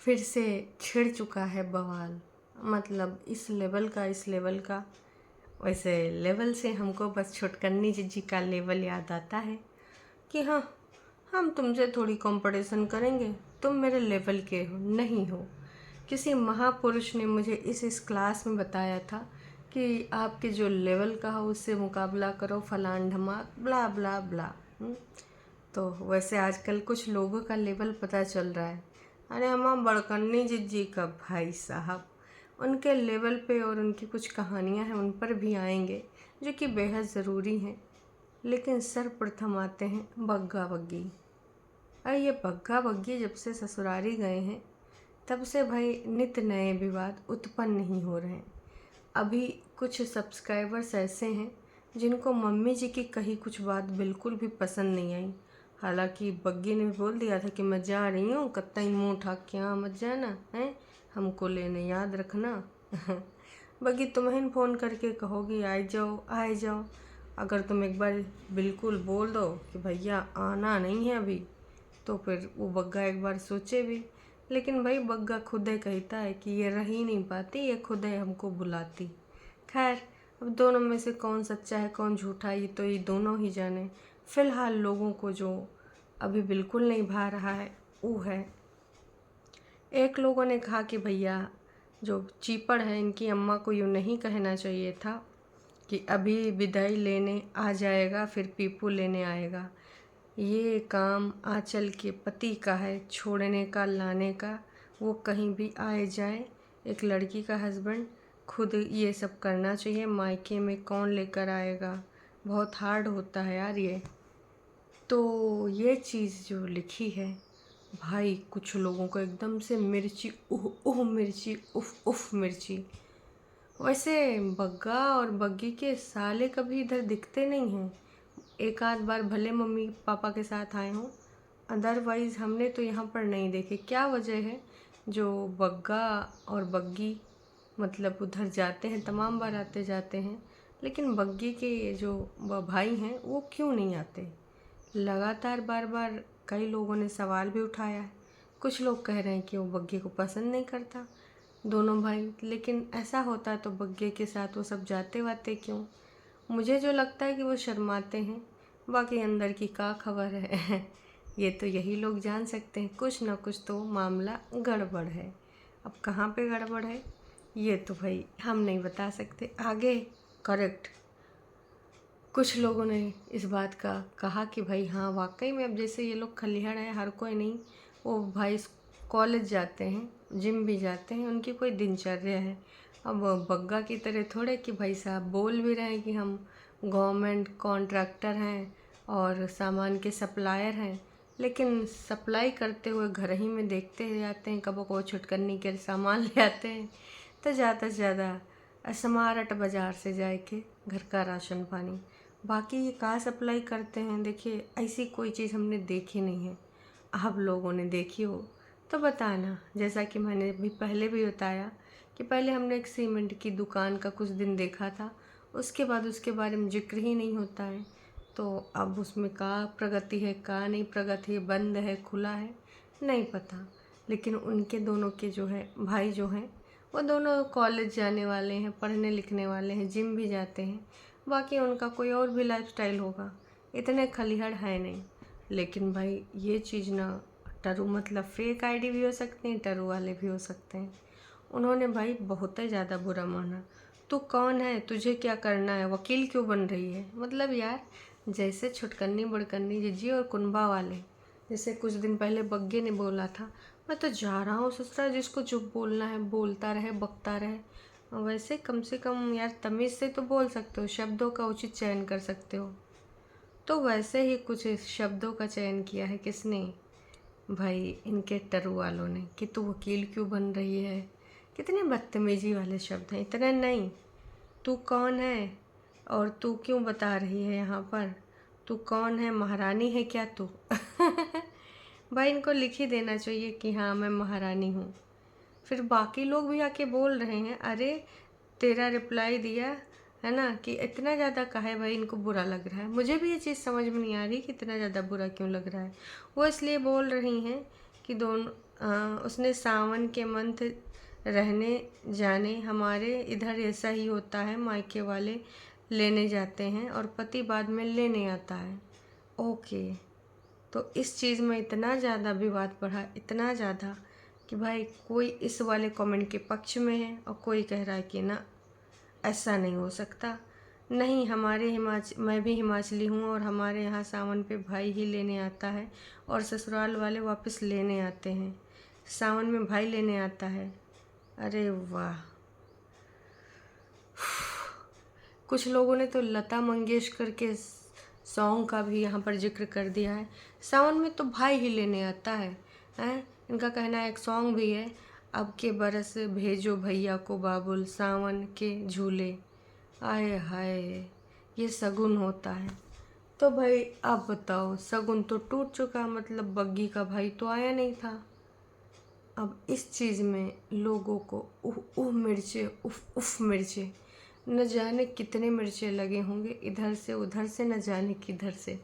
फिर से छिड़ चुका है बवाल। मतलब इस लेवल का। वैसे लेवल से हमको बस छुटकन्नी जी का लेवल याद आता है कि हाँ, हम तुमसे थोड़ी कंपटीशन करेंगे, तुम मेरे लेवल के हो नहीं हो। किसी महापुरुष ने मुझे इस क्लास में बताया था कि आपके जो लेवल का हो उससे मुकाबला करो, फलान ढमाक ब्ला ब्ला ब्ला। तो वैसे आजकल कुछ लोगों का लेवल पता चल रहा है। अरे अम्मा बड़कन्नी जी का भाई साहब, उनके लेवल पे और उनकी कुछ कहानियां हैं, उन पर भी आएंगे जो कि बेहद ज़रूरी हैं। लेकिन सर्वप्रथम आते हैं बग्गा बग्गी। अरे ये बग्गा बग्गी जब से ससुरारी गए हैं तब से भाई नित नए विवाद उत्पन्न नहीं हो रहे हैं। अभी कुछ सब्सक्राइबर्स ऐसे हैं जिनको मम्मी जी की कही कुछ बात बिल्कुल भी पसंद नहीं आई। हालांकि बग्गी ने बोल दिया था कि मैं जा रही हूँ, कत्तई मुँह उठा के यहाँ मत जाना है, हमको लेने याद रखना। बग्गी तुम्हें फ़ोन करके कहोगी आए जाओ। अगर तुम एक बार बिल्कुल बोल दो कि भैया आना नहीं है अभी, तो फिर वो बग्गा एक बार सोचे भी। लेकिन भाई बग्गा खुद ही कहता है कि ये रह ही नहीं पाती, ये खुद ही हमको बुलाती। खैर, अब दोनों में से कौन सच्चा है कौन झूठा ये तो ये दोनों ही जाने। फिलहाल लोगों को जो अभी बिल्कुल नहीं भा रहा है वो है, एक लोगों ने कहा कि भैया जो चीपड़ है इनकी अम्मा को यूँ नहीं कहना चाहिए था कि अभी विदाई लेने आ जाएगा फिर पीपू लेने आएगा। ये काम आंचल के पति का है, छोड़ने का लाने का। वो कहीं भी आए जाए, एक लड़की का हस्बैंड खुद ये सब करना चाहिए। मायके में कौन लेकर आएगा, बहुत हार्ड होता है यार ये। तो ये चीज़ जो लिखी है भाई, कुछ लोगों को एकदम से मिर्ची उह मिर्ची उफ उफ मिर्ची। वैसे बग्गा और बग्गी के साले कभी इधर दिखते नहीं हैं। एक आध बार भले मम्मी पापा के साथ आए हों, अदरवाइज़ हमने तो यहाँ पर नहीं देखे। क्या वजह है जो बग्गा और बग्गी मतलब उधर जाते हैं, तमाम बार आते जाते हैं, लेकिन बग्गी के जो भाई हैं वो क्यों नहीं आते? लगातार बार बार कई लोगों ने सवाल भी उठाया है। कुछ लोग कह रहे हैं कि वो बग्गे को पसंद नहीं करता दोनों भाई, लेकिन ऐसा होता तो बग्गे के साथ वो सब जाते वाते क्यों? मुझे जो लगता है कि वो शर्माते हैं। बाकी अंदर की क्या खबर है ये तो यही लोग जान सकते हैं। कुछ ना कुछ तो मामला गड़बड़ है। अब कहाँ पे गड़बड़ है ये तो भाई हम नहीं बता सकते। आगे करेक्ट कुछ लोगों ने इस बात का कहा कि भाई हाँ वाकई में अब जैसे ये लोग खलिहान है, हर कोई नहीं, वो भाई कॉलेज जाते हैं, जिम भी जाते हैं, उनकी कोई दिनचर्या है। अब बग्गा की तरह थोड़े कि भाई साहब बोल भी रहे हैं कि हम गवर्नमेंट कॉन्ट्रैक्टर हैं और सामान के सप्लायर हैं, लेकिन सप्लाई करते हुए घर ही में देखते जाते हैं, कब को छुटकन्नी के सामान ले आते हैं। तो ज़्यादा से ज़्यादा स्मार्ट बाज़ार से जाए के घर का राशन पानी, बाकी ये कहाँ सप्लाई करते हैं। देखिए ऐसी कोई चीज़ हमने देखी नहीं है। आप लोगों ने देखी हो तो बताना। जैसा कि मैंने अभी पहले भी बताया कि पहले हमने एक सीमेंट की दुकान का कुछ दिन देखा था, उसके बाद उसके बारे में जिक्र ही नहीं होता है। तो अब उसमें का प्रगति है का नहीं प्रगति है, बंद है खुला है नहीं पता। लेकिन उनके दोनों के जो है भाई जो हैं वो दोनों कॉलेज जाने वाले हैं, पढ़ने लिखने वाले हैं, जिम भी जाते हैं। बाकी उनका कोई और भी लाइफस्टाइल होगा, इतने खलिहड़ है नहीं। लेकिन भाई ये चीज़ ना, टरू मतलब फेक आईडी भी हो सकते हैं, टरू वाले भी हो सकते हैं। उन्होंने भाई बहुत ही ज़्यादा बुरा माना। तू कौन है, तुझे क्या करना है, वकील क्यों बन रही है? मतलब यार जैसे छुटकन्नी बड़कन्नी जिज्जी और कुनबा वाले, जैसे कुछ दिन पहले बग्गे ने बोला था मैं तो जा रहा हूँ ससुराल, जिसको जो बोलना है बोलता रहे बकता रहे। वैसे कम से कम यार तमीज़ से तो बोल सकते हो, शब्दों का उचित चयन कर सकते हो। तो वैसे ही कुछ शब्दों का चयन किया है किसने? भाई इनके टरू वालों ने कि तू वकील क्यों बन रही है। कितने बदतमीजी वाले शब्द हैं। इतने नहीं, तू कौन है और तू क्यों बता रही है यहाँ पर, तू कौन है, महारानी है क्या तू? भाई इनको लिख ही देना चाहिए कि हाँ मैं महारानी हूँ। फिर बाकी लोग भी आके बोल रहे हैं अरे तेरा रिप्लाई दिया है ना, कि इतना ज़्यादा काहे भाई इनको बुरा लग रहा है। मुझे भी ये चीज़ समझ में नहीं आ रही कि इतना ज़्यादा बुरा क्यों लग रहा है। वो इसलिए बोल रही हैं कि उसने सावन के मंथ रहने जाने, हमारे इधर ऐसा ही होता है, मायके वाले लेने जाते हैं और पति बाद में लेने आता है। ओके, तो इस चीज़ में इतना ज़्यादा विवाद बढ़ा, इतना ज़्यादा कि भाई कोई इस वाले कमेंट के पक्ष में है और कोई कह रहा है कि ना, ऐसा नहीं हो सकता। नहीं, हमारे मैं भी हिमाचली हूँ और हमारे यहाँ सावन पे भाई ही लेने आता है और ससुराल वाले वापस लेने आते हैं। सावन में भाई लेने आता है। अरे वाह! कुछ लोगों ने तो लता मंगेशकर के सॉन्ग का भी यहाँ पर जिक्र कर दिया है। सावन में तो भाई ही लेने आता है, हैं? इनका कहना है, एक सॉन्ग भी है, अब के बरस भेजो भैया को बाबुल, सावन के झूले। आए हाय, ये शगुन होता है। तो भाई आप बताओ, शगुन तो टूट चुका, मतलब बग्गी का भाई तो आया नहीं था। अब इस चीज़ में लोगों को उह मिर्चे, उफ उफ मिर्चे, न जाने कितने मिर्चे लगे होंगे, इधर से उधर से, न जाने किधर से।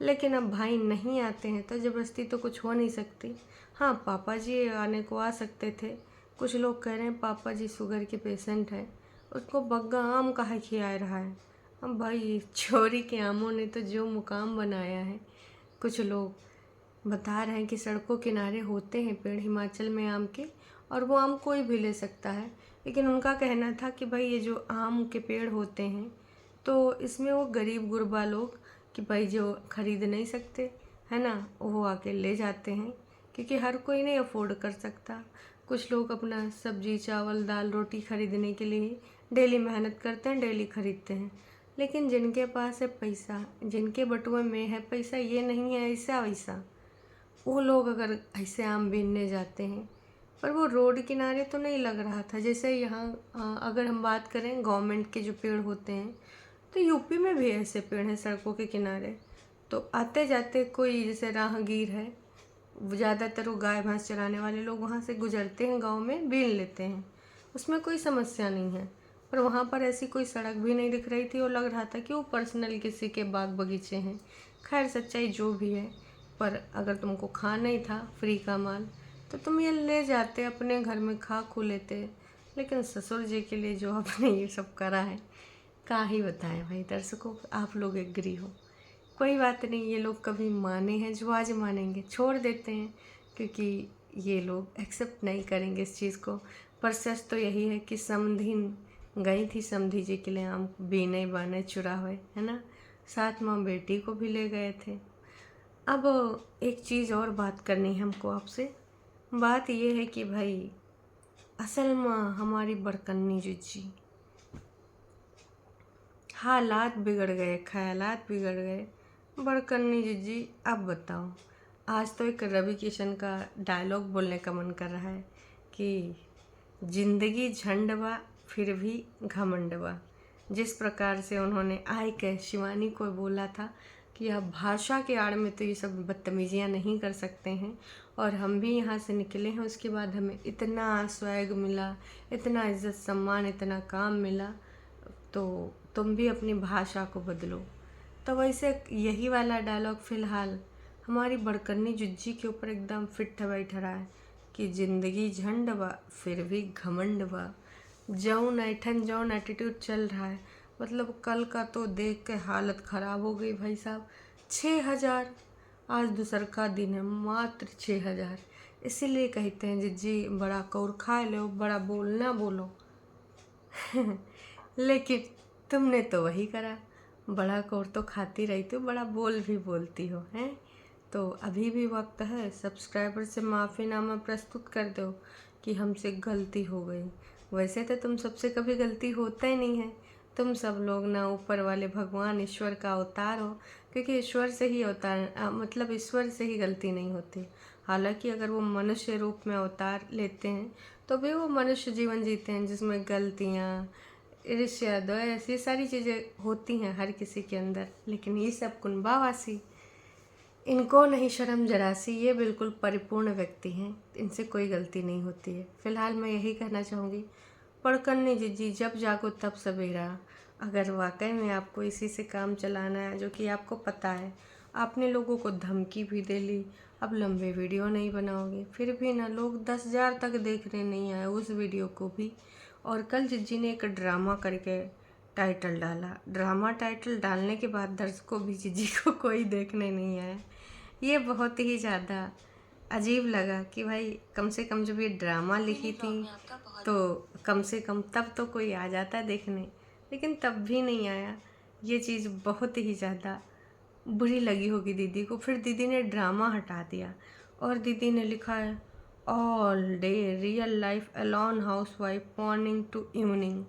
लेकिन अब भाई नहीं आते हैं तो ज़बरदस्ती तो कुछ हो नहीं सकती। हाँ, पापा जी आने को आ सकते थे। कुछ लोग कह रहे हैं पापा जी शुगर के पेशेंट हैं, उसको बग्गा आम काहे खिया रहा है। अब भाई चोरी के आमों ने तो जो मुकाम बनाया है, कुछ लोग बता रहे हैं कि सड़कों किनारे होते हैं पेड़ हिमाचल में आम के, और वो आम कोई भी ले सकता है। लेकिन उनका कहना था कि भाई ये जो आम के पेड़ होते हैं तो इसमें वो गरीब गुरबा लोग, कि भाई जो खरीद नहीं सकते है ना, वो आके ले जाते हैं, क्योंकि हर कोई नहीं अफोर्ड कर सकता। कुछ लोग अपना सब्जी चावल दाल रोटी खरीदने के लिए डेली मेहनत करते हैं, डेली खरीदते हैं। लेकिन जिनके पास है पैसा, जिनके बटुए में है पैसा, ये नहीं है ऐसा वैसा, वो लोग अगर ऐसे आम बीनने जाते हैं। पर वो रोड किनारे तो नहीं लग रहा था। जैसे यहाँ अगर हम बात करें गवर्नमेंट के जो पेड़ होते हैं, तो यूपी में भी ऐसे पेड़ हैं सड़कों के किनारे। तो आते जाते कोई जैसे राहगीर है, ज़्यादातर वो गाय भैंस चराने वाले लोग वहाँ से गुजरते हैं, गांव में बीन लेते हैं, उसमें कोई समस्या नहीं है। पर वहाँ पर ऐसी कोई सड़क भी नहीं दिख रही थी और लग रहा था कि वो पर्सनल किसी के बाग बगीचे हैं। खैर सच्चाई जो भी है, पर अगर तुमको खाना ही था फ्री का माल तो तुम ये ले जाते, अपने घर में खा खू लेते। लेकिन ससुर जी के लिए जो आपने ये सब करा है, क्या ही बताएं भाई दर्शकों, आप लोग एग्री हो। कोई बात नहीं, ये लोग कभी माने हैं जो आज मानेंगे, छोड़ देते हैं, क्योंकि ये लोग एक्सेप्ट नहीं करेंगे इस चीज़ को। पर सच तो यही है कि समधिन गई थी समधी जी के लिए आम बीने बाने चुरा हुए, है ना, साथ माँ बेटी को भी ले गए थे। अब एक चीज़ और बात करनी है हमको आपसे। बात ये है कि भाई असल में हमारी बड़कन्नी जी, हालात बिगड़ गए, ख्यालात बिगड़ गए। बड़कन्नी जी अब बताओ, आज तो एक रवि किशन का डायलॉग बोलने का मन कर रहा है कि जिंदगी झंडवा फिर भी घमंडवा। जिस प्रकार से उन्होंने आय के शिवानी को बोला था कि आप भाषा के आड़ में तो ये सब बदतमीजियाँ नहीं कर सकते हैं, और हम भी यहाँ से निकले हैं, उसके बाद हमें इतना स्वैग मिला, इतना इज्जत सम्मान, इतना काम मिला, तो तुम भी अपनी भाषा को बदलो। तो वैसे यही वाला डायलॉग फ़िलहाल हमारी बड़कन्नी जुज्जी के ऊपर एकदम फिट बैठ रहा है कि ज़िंदगी झंड बा फिर भी घमंड बा। जौन ऐठन जौन एटीट्यूड चल रहा है, मतलब कल का तो देख के हालत ख़राब हो गई भाई साहब। 6,000, आज दूसर का दिन है, मात्र 6,000। इसीलिए कहते हैं जिज्जी बड़ा कौर खा लो, बड़ा बोलना बोलो। लेकिन तुमने तो वही करा, बड़ा कौर तो खाती रही, तो बड़ा बोल भी बोलती हो, हैं। तो अभी भी वक्त है, सब्सक्राइबर से माफ़ीनामा प्रस्तुत कर दो कि हमसे गलती हो गई। वैसे तो तुम सबसे कभी गलती होता ही नहीं है, तुम सब लोग ना ऊपर वाले भगवान ईश्वर का अवतार हो, क्योंकि ईश्वर से ही अवतार मतलब ईश्वर से ही गलती नहीं होती। हालांकि अगर वो मनुष्य रूप में अवतार लेते हैं तो भी वो मनुष्य जीवन जीते हैं, जिसमें गलतियाँ, ईर्ष्या, द्वेष, ये सारी चीज़ें होती हैं हर किसी के अंदर। लेकिन ये सब कुंभावासी, इनको नहीं शर्म जरा सी, ये बिल्कुल परिपूर्ण व्यक्ति हैं, इनसे कोई गलती नहीं होती है। फिलहाल मैं यही कहना चाहूँगी, बड़कन्नी जी जब जागो तब सवेरा। अगर वाकई में आपको इसी से काम चलाना है, जो कि आपको पता है, आपने लोगों को धमकी भी दे ली, अब लंबे वीडियो नहीं बनाओगे, फिर भी ना लोग 10,000 तक देखने नहीं आए उस वीडियो को भी। और कल जिज्जी ने एक ड्रामा करके टाइटल डाला, ड्रामा टाइटल डालने के बाद दर्शकों भी जिज्जी को कोई देखने नहीं आया। ये बहुत ही ज़्यादा अजीब लगा कि भाई कम से कम जब ये ड्रामा लिखी थी तो कम से कम तब तो कोई आ जाता देखने, लेकिन तब भी नहीं आया। ये चीज़ बहुत ही ज़्यादा बुरी लगी होगी दीदी को। फिर दीदी ने ड्रामा हटा दिया और दीदी ने लिखा है all day real life alone housewife morning to evening.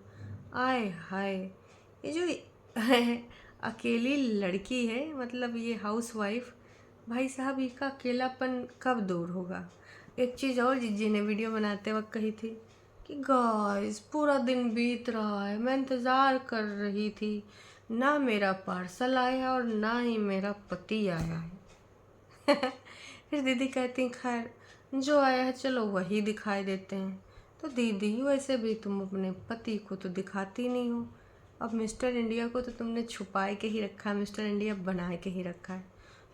आय हाय, ये जो अकेली लड़की है, मतलब ये हाउस वाइफ, भाई साहब इसका अकेलापन कब दूर होगा। एक चीज़ और जिज्जी ने वीडियो बनाते वक्त कही थी कि गाइस पूरा दिन बीत रहा है, मैं इंतज़ार कर रही थी, ना मेरा पार्सल आया और ना ही मेरा पति आया है। फिर दीदी कहती हैं खैर जो आया है चलो वही दिखाई देते हैं। तो दीदी वैसे भी तुम अपने पति को तो दिखाती नहीं हो, अब मिस्टर इंडिया को तो तुमने छुपाए के ही रखा है, मिस्टर इंडिया बनाए के ही रखा है।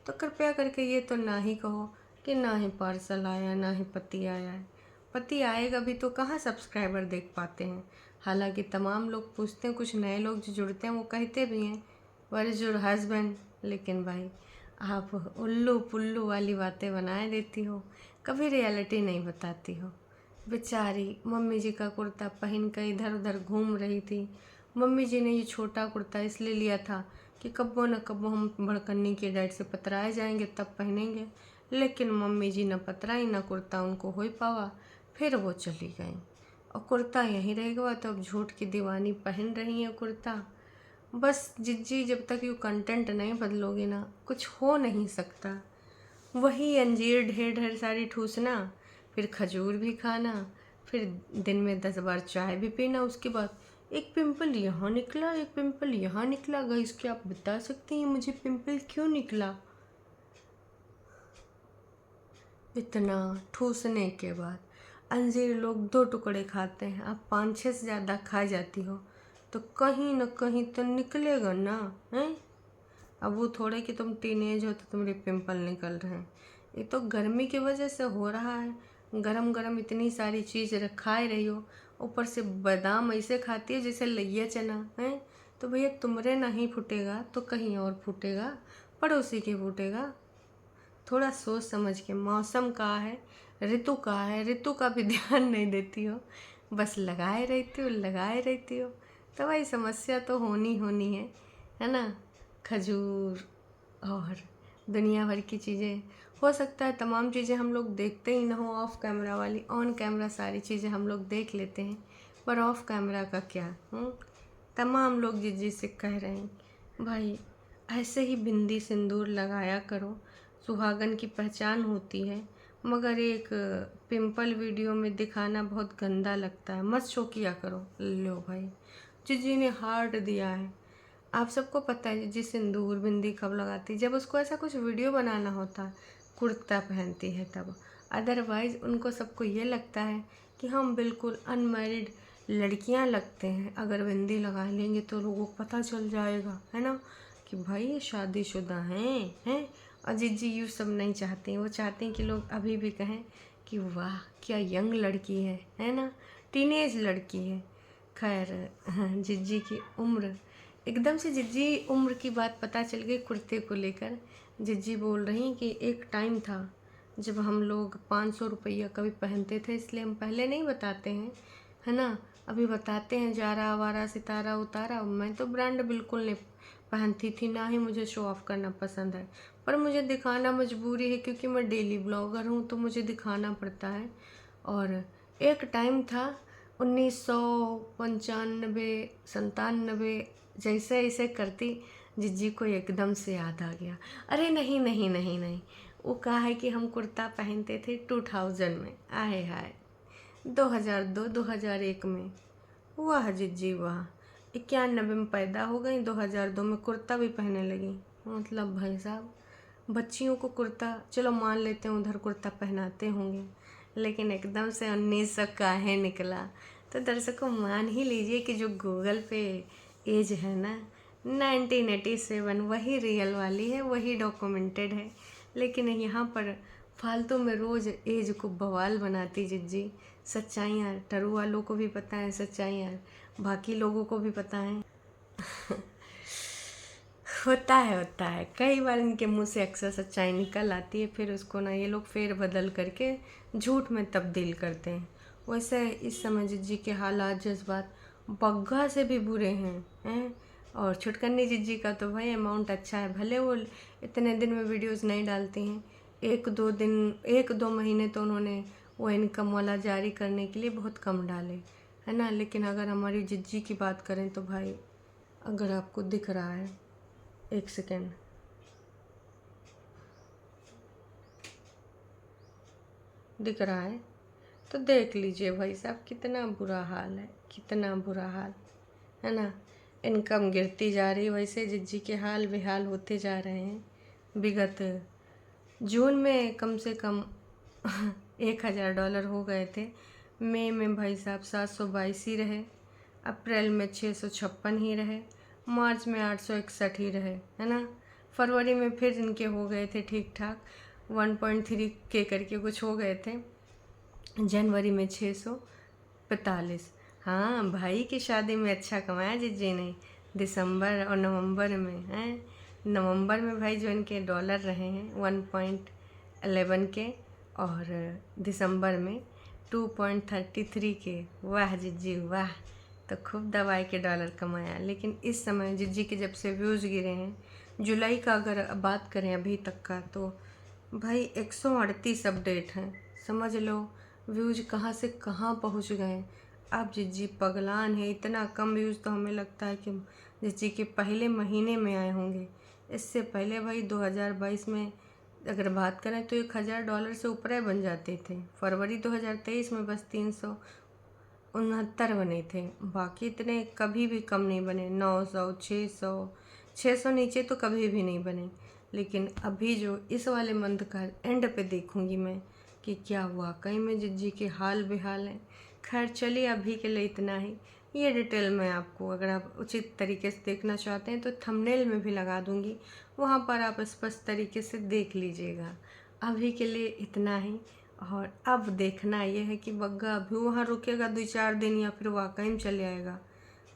तो कृपया करके ये तो ना ही कहो कि ना ही पार्सल आया ना ही पति आया है। पति आएगा भी तो कहाँ सब्सक्राइबर देख पाते हैं। हालांकि तमाम लोग पूछते हैं, कुछ नए लोग जो जुड़ते हैं वो कहते भी हैं वेयर इज़ योर हस्बैंड, लेकिन भाई आप उल्लू पुल्लू वाली बातें बनाए देती हो, कभी रियलिटी नहीं बताती हो। बेचारी मम्मी जी का कुर्ता पहन कर इधर उधर घूम रही थी। मम्मी जी ने ये छोटा कुर्ता इसलिए लिया था कि कब्बो न कब्बो हम भड़कन्नी के डैड से पतराए जाएंगे तब पहनेंगे, लेकिन मम्मी जी न पतराई न कुर्ता उनको हो पावा, फिर वो चली गई और कुर्ता यहीं रह गया। तो अब झूठ की दीवानी पहन रही है कुर्ता। बस जिज्जी जब तक यू कंटेंट नहीं बदलोगे ना कुछ हो नहीं सकता। वही अंजीर ढेर ढेर सारी ठूसना, फिर खजूर भी खाना, फिर दिन में 10 बार चाय भी पीना, उसके बाद एक पिंपल यहाँ निकला एक पिंपल यहाँ निकला। गाइस क्या आप बता सकते हैं मुझे पिंपल क्यों निकला? इतना ठूसने के बाद अंजीर लोग 2 टुकड़े खाते हैं, आप 5-6 से ज़्यादा खा जाती हो तो कहीं न कहीं तो निकलेगा ना, हैं? अब वो थोड़े कि तुम टीनेज हो तो तुम्हारे पिंपल निकल रहे हैं, ये तो गर्मी की वजह से हो रहा है। गरम गरम इतनी सारी चीज़ खाए रही हो, ऊपर से बादाम ऐसे खाती है जैसे लइया चना है, तो भैया तुम्हारे नहीं फूटेगा तो कहीं और फूटेगा, पड़ोसी के फूटेगा। थोड़ा सोच समझ के, मौसम का है, ऋतु का है, ऋतु का भी ध्यान नहीं देती हो, बस लगाए रहती हो। तो भाई समस्या तो होनी है ना। खजूर और दुनिया भर की चीज़ें, हो सकता है तमाम चीज़ें हम लोग देखते ही ना हो ऑफ कैमरा वाली, ऑन कैमरा सारी चीज़ें हम लोग देख लेते हैं, पर ऑफ कैमरा का क्या। तमाम लोग जिससे कह रहे हैं भाई ऐसे ही बिंदी सिंदूर लगाया करो, सुहागन की पहचान होती है, मगर एक पिंपल वीडियो में दिखाना बहुत गंदा लगता है, मत शो किया करो। लो भाई जिजी ने हार्ट दिया है। आप सबको पता है जिस सिंदूर बिंदी कब लगाती, जब उसको ऐसा कुछ वीडियो बनाना होता, कुर्ता पहनती है तब। अदरवाइज़ उनको सबको ये लगता है कि हम बिल्कुल अनमैरिड लड़कियां लगते हैं, अगर बिंदी लगा लेंगे तो लोगों को पता चल जाएगा, है ना, कि भाई ये शादीशुदा हैं। और जिज्जी यू सब नहीं चाहती हैं, वो चाहती हैं कि लोग अभी भी कहें कि वाह क्या यंग लड़की है ना, टीनेज लड़की है। खैर जिज्जी की उम्र, एकदम से जिज्जी उम्र की बात पता चल गई कुर्ते को लेकर। जिज्जी बोल रही कि एक टाइम था जब हम लोग 500 रुपया कभी पहनते थे, इसलिए हम पहले नहीं बताते हैं, है ना, अभी बताते हैं जारा आवारा सितारा उतारा। मैं तो ब्रांड बिल्कुल नहीं पहनती थी, ना ही मुझे शो ऑफ करना पसंद है, पर मुझे दिखाना मजबूरी है क्योंकि मैं डेली ब्लॉगर हूँ तो मुझे दिखाना पड़ता है। और एक टाइम था 1995-97, जैसे ऐसे करती जिज्जी को एकदम से याद आ गया, अरे नहीं नहीं नहीं नहीं, वो कहा है कि हम कुर्ता पहनते थे 2000 में, आए हाय 2002-2001 में। वाह जिज्जी वाह, 91 में पैदा हो गई, 2002 में कुर्ता भी पहनने लगी। मतलब भाई साहब बच्चियों को कुर्ता चलो मान लेते हैं उधर कुर्ता पहनाते होंगे, लेकिन एकदम से 1900 काहे निकला। तो दर्शकों मान ही लीजिए कि जो गूगल पे एज है ना 1987 वही रियल वाली है, वही डॉक्यूमेंटेड है। लेकिन यहाँ पर फालतू में रोज़ एज को बवाल बनाती जिज्जी। सच्चाइयाँ टरू वालों को भी पता है, सच्चाइयाँ बाकी लोगों को भी पता है। होता है कई बार इनके मुंह से अक्सर सच्चाई निकल आती है, फिर उसको ना ये लोग फेर बदल करके झूठ में तब्दील करते हैं। वैसे इस समय जिज्जी के हालात जज्बात बग्गा से भी बुरे हैं। और छुटकन्नी जिज्जी का तो भाई अमाउंट अच्छा है, भले वो इतने दिन में वीडियोस नहीं डालती हैं। एक दो महीने तो उन्होंने वो इनकम वाला जारी करने के लिए बहुत कम डाले, है ना। लेकिन अगर हमारी जिज्जी की बात करें तो भाई, अगर आपको दिख रहा है, एक सेकेंड, दिख रहा है तो देख लीजिए भाई साहब, कितना बुरा हाल है, कितना बुरा हाल है ना। इनकम गिरती जा रही, वैसे जिज्जी के हाल बेहाल होते जा रहे हैं। विगत जून में कम से कम $1000 हो गए थे। मई में भाई साहब 722 ही रहे, अप्रैल में 656 ही रहे, मार्च में 861 ही रहे, है ना। फरवरी में फिर इनके हो गए थे ठीक ठाक, 1.3 करके कुछ हो गए थे। जनवरी में 645। हाँ, भाई की शादी में अच्छा कमाया जिज्जी ने। दिसंबर और नवंबर में हैं, नवंबर में भाई जो इनके डॉलर रहे हैं 1.11 के, और दिसंबर में 2.33 के। वाह जिज्जी वाह, तो खूब दवाई के डॉलर कमाया। लेकिन इस समय जिज्जी के जब से व्यूज़ गिरे हैं, जुलाई का अगर बात करें अभी तक का, तो भाई 138 अपडेट हैं। समझ लो व्यूज़ कहाँ से कहाँ पहुँच गए। अब जिज्जी पगलान है, इतना कम व्यूज़ तो हमें लगता है कि जिज्जी के पहले महीने में आए होंगे। इससे पहले भाई 2022 में अगर बात करें तो $1000 से ऊपर बन जाते थे। फरवरी 2023 में बस 369 बने थे, बाकी इतने कभी भी कम नहीं बने। 900, 600 नीचे तो कभी भी नहीं बने। लेकिन अभी जो इस वाले मंथ का एंड पे देखूंगी मैं कि क्या वाकई में जिज्जी के हाल बेहाल हैं। खैर चलिए, अभी के लिए इतना ही। ये डिटेल मैं आपको, अगर आप उचित तरीके से देखना चाहते हैं तो थंबनेल में भी लगा दूंगी, वहाँ पर आप स्पष्ट तरीके से देख लीजिएगा। अभी के लिए इतना ही। और अब देखना यह है कि बग्गा अभी वहाँ रुकेगा 2-4 दिन या फिर वाकई में चले आएगा।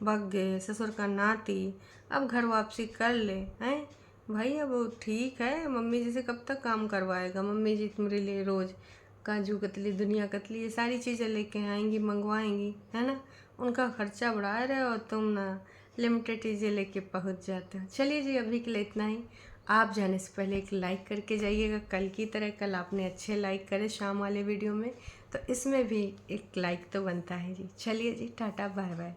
बग्गे ससुर का नाती अब घर वापसी कर ले हैं भाई। अब ठीक है, मम्मी जी से कब तक काम करवाएगा। मम्मी जी तुम्हारे लिए रोज़ काजू कतली, दुनिया कतली, ये सारी चीज़ें लेके आएंगी, मंगवाएंगी, है ना। उनका खर्चा बढ़ा रहे हो तुम ना, लिमिटेड चीज़ें लेके पहुंच जाते हो। चलिए जी, अभी के लिए इतना ही। आप जाने से पहले एक लाइक करके जाइएगा, कल की तरह। कल आपने अच्छे लाइक करे शाम वाले वीडियो में, तो इसमें भी एक लाइक तो बनता है जी। चलिए जी, टाटा बाय बाय।